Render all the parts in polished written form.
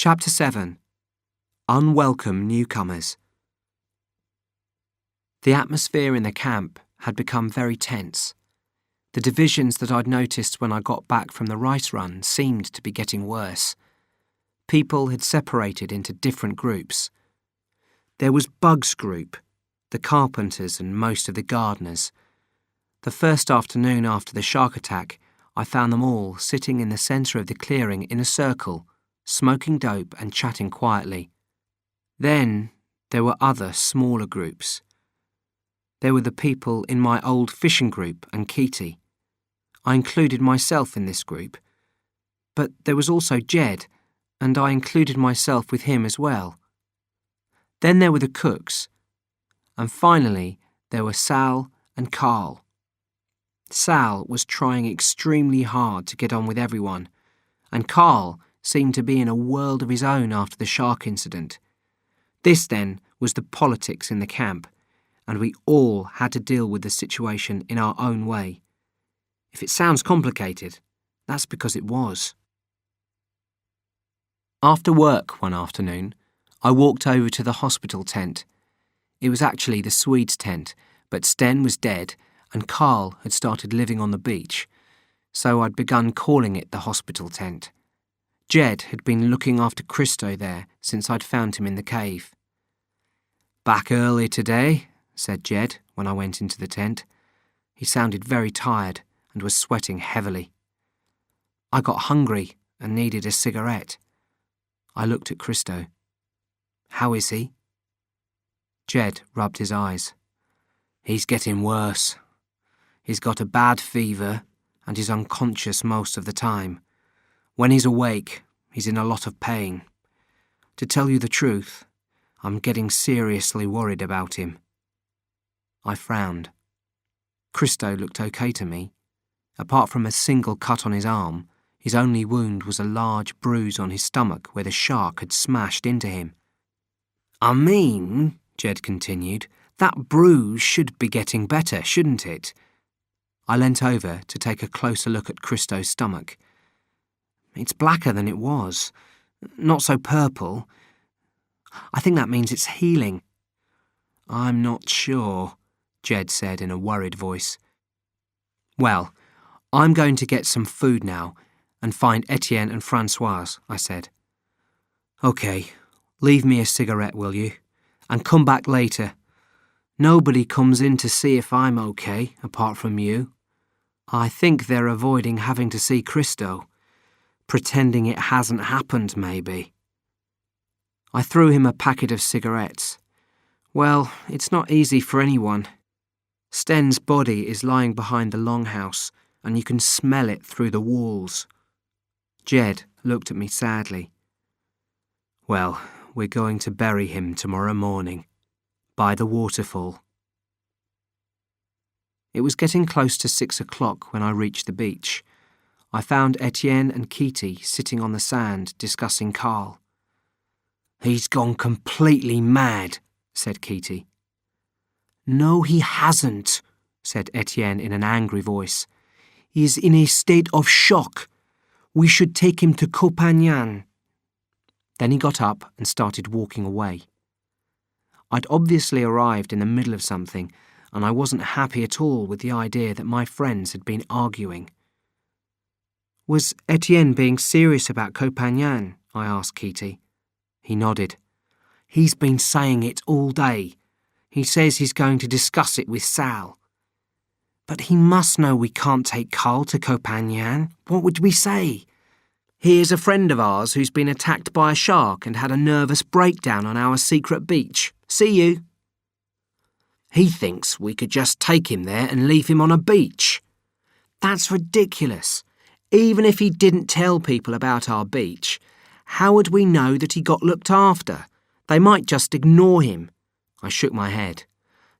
Chapter 7. Unwelcome Newcomers. The atmosphere in the camp had become very tense. The divisions that I'd noticed when I got back from the rice run seemed to be getting worse. People had separated into different groups. There was Bug's group, the carpenters and most of the gardeners. The first afternoon after the shark attack, I found them all sitting in the centre of the clearing in a circle, smoking dope and chatting quietly. Then there were other, smaller groups. There were the people in my old fishing group and Keaty. I included myself in this group. But there was also Jed, and I included myself with him as well. Then there were the cooks. And finally, there were Sal and Carl. Sal was trying extremely hard to get on with everyone, and Carl seemed to be in a world of his own after the shark incident. This, then, was the politics in the camp, and we all had to deal with the situation in our own way. If it sounds complicated, that's because it was. After work one afternoon, I walked over to the hospital tent. It was actually the Swedes' tent, but Sten was dead and Carl had started living on the beach, so I'd begun calling it the hospital tent. Jed had been looking after Christo there since I'd found him in the cave. "Back early today," said Jed when I went into the tent. He sounded very tired and was sweating heavily. I got hungry and needed a cigarette. I looked at Christo. "How is he?" Jed rubbed his eyes. "He's getting worse. He's got a bad fever and he's unconscious most of the time. When he's awake, he's in a lot of pain. To tell you the truth, I'm getting seriously worried about him." I frowned. Christo looked okay to me. Apart from a single cut on his arm, his only wound was a large bruise on his stomach where the shark had smashed into him. "I mean," Jed continued, "that bruise should be getting better, shouldn't it?" I leant over to take a closer look at Christo's stomach. "It's blacker than it was. Not so purple. I think that means it's healing." "I'm not sure," Jed said in a worried voice. "Well, I'm going to get some food now and find Etienne and Francoise," I said. "OK, leave me a cigarette, will you? And come back later. Nobody comes in to see if I'm OK, apart from you. I think they're avoiding having to see Christo. Pretending it hasn't happened, maybe." I threw him a packet of cigarettes. Well, it's not easy for anyone. Sten's body is lying behind the longhouse, and you can smell it through the walls. Jed looked at me sadly. "Well, we're going to bury him tomorrow morning, by the waterfall." It was getting close to 6 o'clock when I reached the beach. I found Etienne and Keaty sitting on the sand discussing Carl. "He's gone completely mad," said Keaty. "No, he hasn't," said Etienne in an angry voice. "He's in a state of shock. We should take him to Copagnan." Then he got up and started walking away. I'd obviously arrived in the middle of something, and I wasn't happy at all with the idea that my friends had been arguing. "Was Etienne being serious about Copagnan?" I asked Keaty. He nodded. "He's been saying it all day. He says he's going to discuss it with Sal." "But he must know we can't take Carl to Copagnan. What would we say? Here's a friend of ours who's been attacked by a shark and had a nervous breakdown on our secret beach. See you." "He thinks we could just take him there and leave him on a beach." "That's ridiculous. Even if he didn't tell people about our beach, how would we know that he got looked after? They might just ignore him." I shook my head.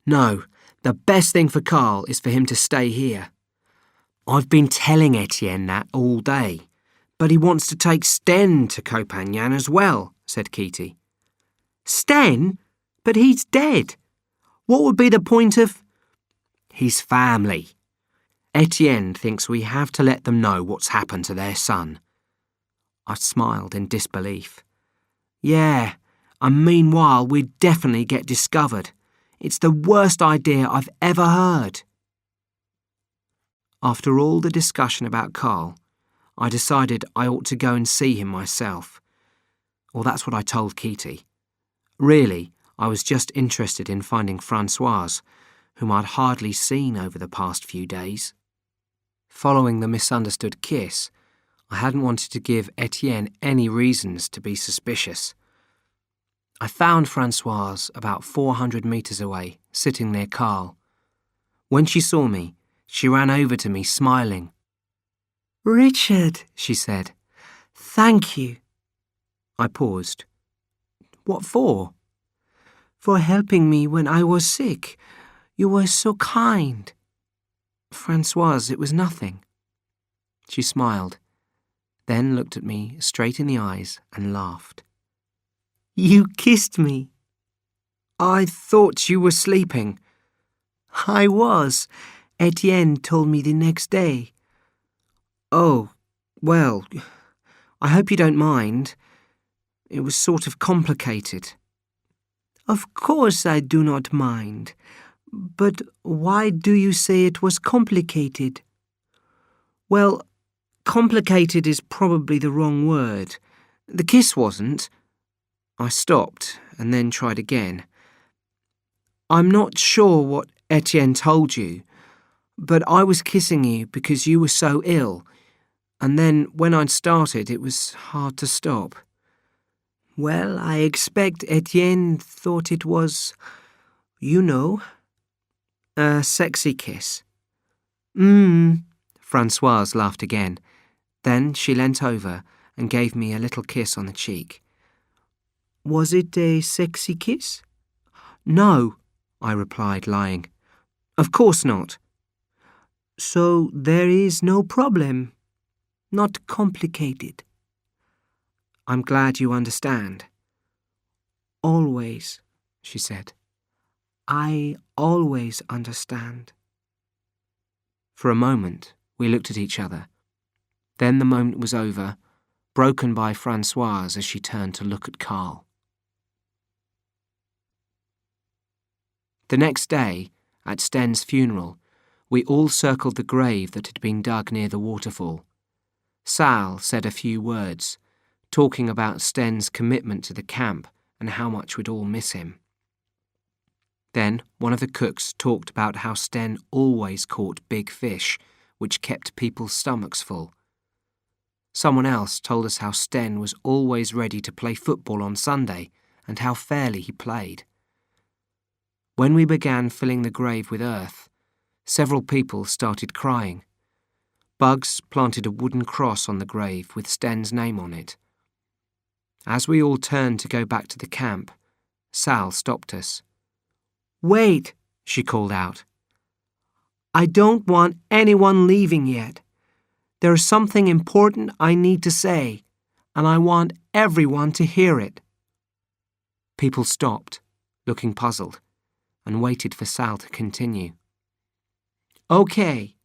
"No, the best thing for Carl is for him to stay here." "I've been telling Etienne that all day, but he wants to take Sten to Copagnan as well," said Keaty. "Sten? But he's dead. What would be the point of—" "His family. Etienne thinks we have to let them know what's happened to their son." I smiled in disbelief. Yeah, and meanwhile we'd definitely get discovered. It's the worst idea I've ever heard. After all the discussion about Carl, I decided I ought to go and see him myself. Or that's what I told Kitty. Really, I was just interested in finding Francoise, whom I'd hardly seen over the past few days. Following the misunderstood kiss, I hadn't wanted to give Etienne any reasons to be suspicious. I found Francoise about 400 metres away, sitting near Carl. When she saw me, she ran over to me, smiling. "Richard," she said, "thank you." I paused. "What for?" "For helping me when I was sick. You were so kind." "Francoise, it was nothing." She smiled, then looked at me straight in the eyes and laughed. "You kissed me." "I thought you were sleeping." "I was. Etienne told me the next day." "Oh, well, I hope you don't mind. It was sort of complicated." "Of course I do not mind. But why do you say it was complicated?" "Well, complicated is probably the wrong word. The kiss wasn't." I stopped and then tried again. "I'm not sure what Etienne told you, but I was kissing you because you were so ill, and then when I'd started it was hard to stop." "Well, I expect Etienne thought it was, you know, a sexy kiss." Francoise laughed again. Then she leant over and gave me a little kiss on the cheek. "Was it a sexy kiss?" "No," I replied, lying. "Of course not." "So there is no problem? Not complicated?" "I'm glad you understand." "Always," she said. "I always understand." For a moment, we looked at each other. Then the moment was over, broken by Francoise as she turned to look at Carl. The next day, at Sten's funeral, we all circled the grave that had been dug near the waterfall. Sal said a few words, talking about Sten's commitment to the camp and how much we'd all miss him. Then one of the cooks talked about how Sten always caught big fish, which kept people's stomachs full. Someone else told us how Sten was always ready to play football on Sunday and how fairly he played. When we began filling the grave with earth, several people started crying. Bugs planted a wooden cross on the grave with Sten's name on it. As we all turned to go back to the camp, Sal stopped us. "Wait," she called out. "I don't want anyone leaving yet. There's something important I need to say, and I want everyone to hear it." People stopped, looking puzzled, and waited for Sal to continue. "Okay,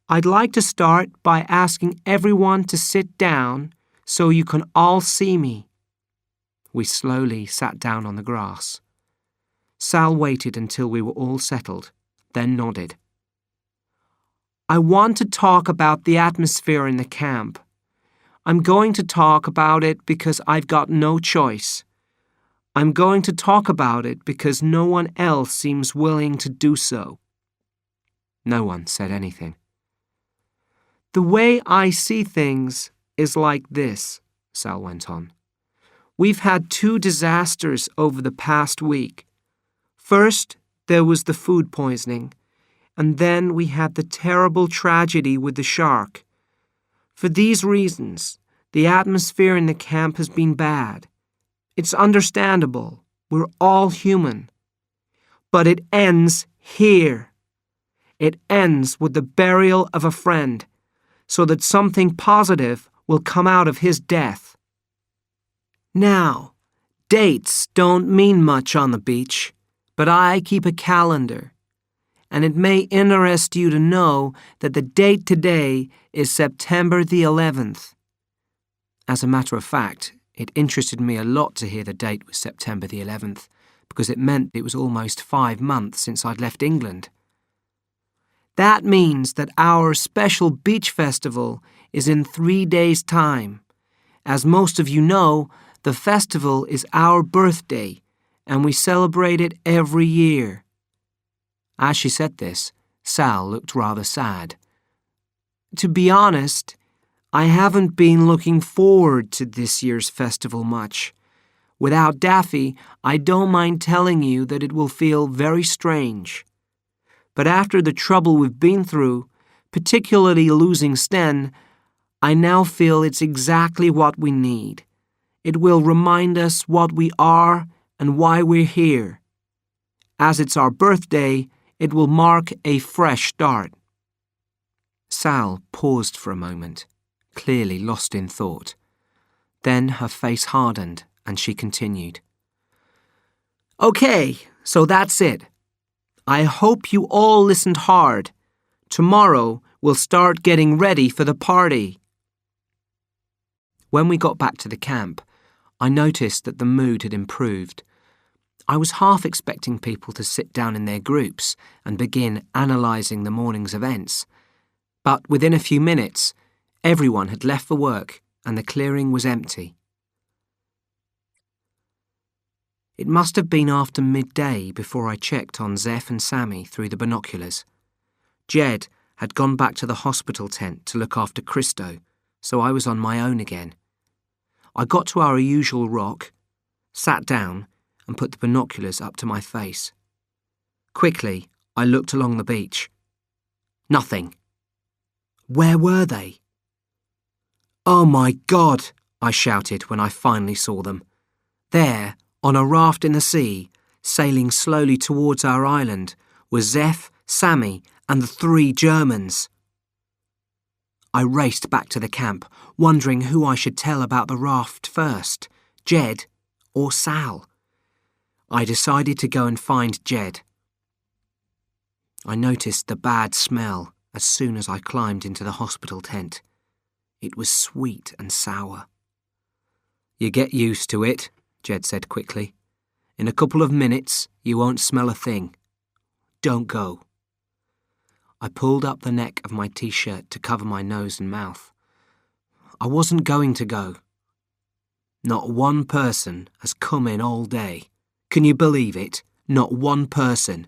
I'd like to start by asking everyone to sit down so you can all see me." We slowly sat down on the grass. Sal waited until we were all settled, then nodded. "I want to talk about the atmosphere in the camp. I'm going to talk about it because I've got no choice. I'm going to talk about it because no one else seems willing to do so." No one said anything. "The way I see things is like this," Sal went on. "We've had 2 disasters over the past week. First, there was the food poisoning, and then we had the terrible tragedy with the shark. For these reasons, the atmosphere in the camp has been bad. It's understandable. We're all human. But it ends here. It ends with the burial of a friend, so that something positive will come out of his death. Now, dates don't mean much on the beach, but I keep a calendar, and it may interest you to know that the date today is September the 11th. As a matter of fact, It interested me a lot to hear the date was September the 11th, because it meant it was almost 5 months since I'd left England. That means that our special beach festival is in 3 days' time. As most of you know, the festival is our birthday, and we celebrate it every year. As she said this, Sal looked rather sad. To be honest, I haven't been looking forward to this year's festival much. Without Daffy, I don't mind telling you that it will feel very strange. But after the trouble we've been through, particularly losing Sten, I now feel it's exactly what we need. It will remind us what we are and why we're here. As it's our birthday, it will mark a fresh start. Sal paused for a moment, clearly lost in thought. Then her face hardened and she continued. Okay, so that's it. I hope you all listened hard. Tomorrow we'll start getting ready for the party. When we got back to the camp, I noticed that the mood had improved. I was half expecting people to sit down in their groups and begin analysing the morning's events. But within a few minutes, everyone had left for work and the clearing was empty. It must have been after midday before I checked on Zeph and Sammy through the binoculars. Jed had gone back to the hospital tent to look after Christo, so I was on my own again. I got to our usual rock, sat down, and put the binoculars up to my face. Quickly, I looked along the beach. Nothing. Where were they? Oh my God, I shouted when I finally saw them. There, on a raft in the sea, sailing slowly towards our island, were Zeph, Sammy, and the 3 Germans. I raced back to the camp, wondering who I should tell about the raft first, Jed or Sal. I decided to go and find Jed. I noticed the bad smell as soon as I climbed into the hospital tent. It was sweet and sour. You get used to it, Jed said quickly. In a couple of minutes, you won't smell a thing. Don't go. I pulled up the neck of my t-shirt to cover my nose and mouth. I wasn't going to go. Not one person has come in all day. Can you believe it? Not one person.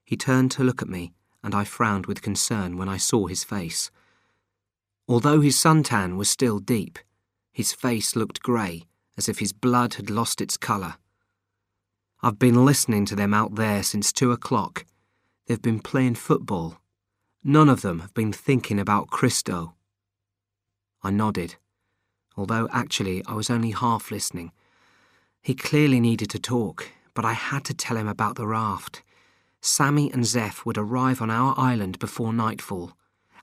He turned to look at me, and I frowned with concern when I saw his face. Although his suntan was still deep, his face looked grey, as if his blood had lost its colour. I've been listening to them out there since 2 o'clock. They've been playing football. None of them have been thinking about Christo. I nodded, although actually I was only half listening. He clearly needed to talk, but I had to tell him about the raft. Sammy and Zeph would arrive on our island before nightfall.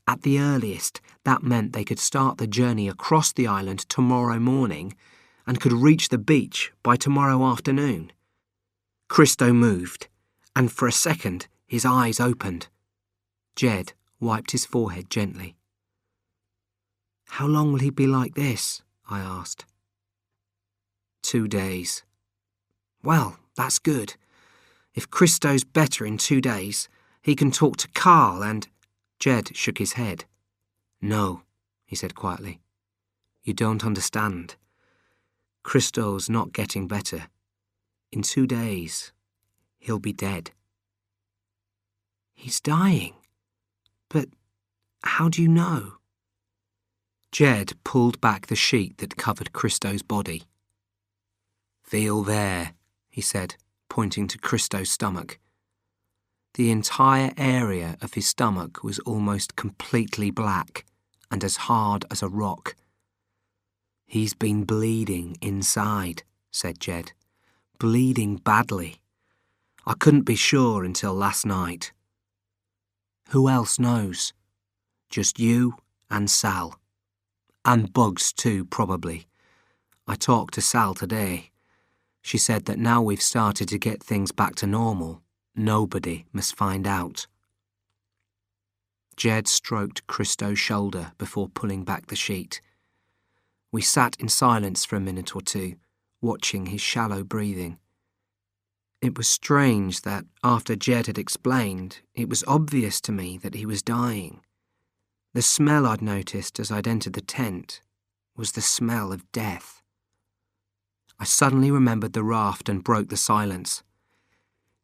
At the earliest, that meant they could start the journey across the island tomorrow morning and could reach the beach by tomorrow afternoon. Christo moved, and for a second his eyes opened. Jed wiped his forehead gently. How long will he be like this? I asked. 2 days. Well, that's good. If Christo's better in 2 days, he can talk to Carl and... Jed shook his head. No, he said quietly. You don't understand. Christo's not getting better. In 2 days, he'll be dead. He's dying. But how do you know? Jed pulled back the sheet that covered Christo's body. Feel there, he said, pointing to Christo's stomach. The entire area of his stomach was almost completely black and as hard as a rock. He's been bleeding inside, said Jed. Bleeding badly. I couldn't be sure until last night. Who else knows? Just you and Sal. And Bugs too, probably. I talked to Sal today. She said that now we've started to get things back to normal, nobody must find out. Jed stroked Christo's shoulder before pulling back the sheet. We sat in silence for a minute or two, watching his shallow breathing. It was strange that, after Jed had explained, it was obvious to me that he was dying. The smell I'd noticed as I'd entered the tent was the smell of death. I suddenly remembered the raft and broke the silence.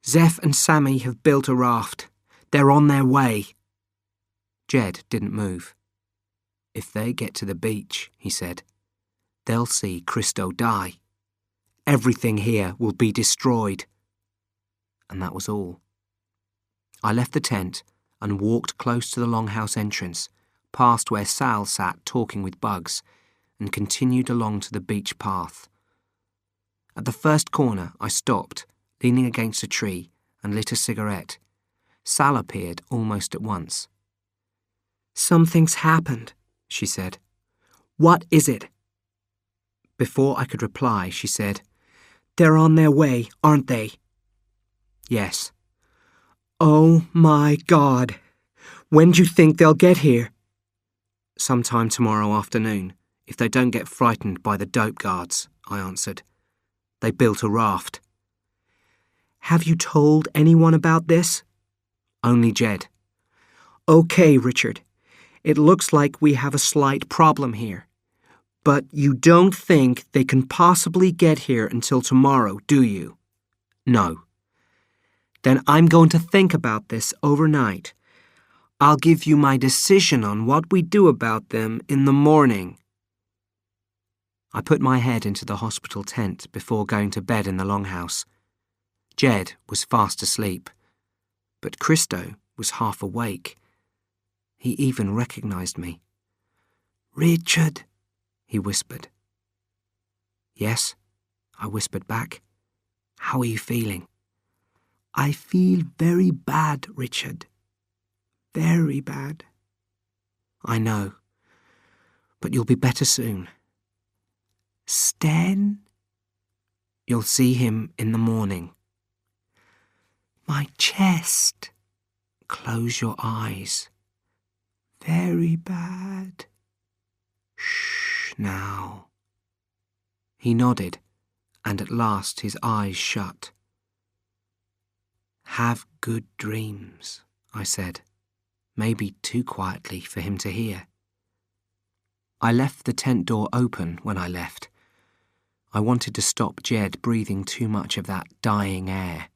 "Zeph and Sammy have built a raft. They're on their way." Jed didn't move. "If they get to the beach," he said, "they'll see Christo die. Everything here will be destroyed." And that was all. I left the tent and walked close to the longhouse entrance, past where Sal sat talking with Bugs, and continued along to the beach path. At the first corner, I stopped, leaning against a tree, and lit a cigarette. Sal appeared almost at once. "Something's happened," she said. "What is it?" Before I could reply, she said, "They're on their way, aren't they?" "Yes." "Oh my God! When do you think they'll get here?" "Sometime tomorrow afternoon, if they don't get frightened by the dope guards," I answered. "They built a raft." "Have you told anyone about this?" "Only Jed." "Okay, Richard. It looks like we have a slight problem here. But you don't think they can possibly get here until tomorrow, do you?" "No." "Then I'm going to think about this overnight. I'll give you my decision on what we do about them in the morning." I put my head into the hospital tent before going to bed in the longhouse. Jed was fast asleep, but Christo was half awake. He even recognized me. "Richard," he whispered. "Yes," I whispered back. "How are you feeling?" "I feel very bad, Richard. Very bad." "I know, but you'll be better soon." "Sten?" "You'll see him in the morning." "My chest." "Close your eyes." "Very bad." "Shh, now." He nodded, and at last his eyes shut. "Have good dreams," I said, maybe too quietly for him to hear. I left the tent door open when I left. I wanted to stop Jed breathing too much of that dying air.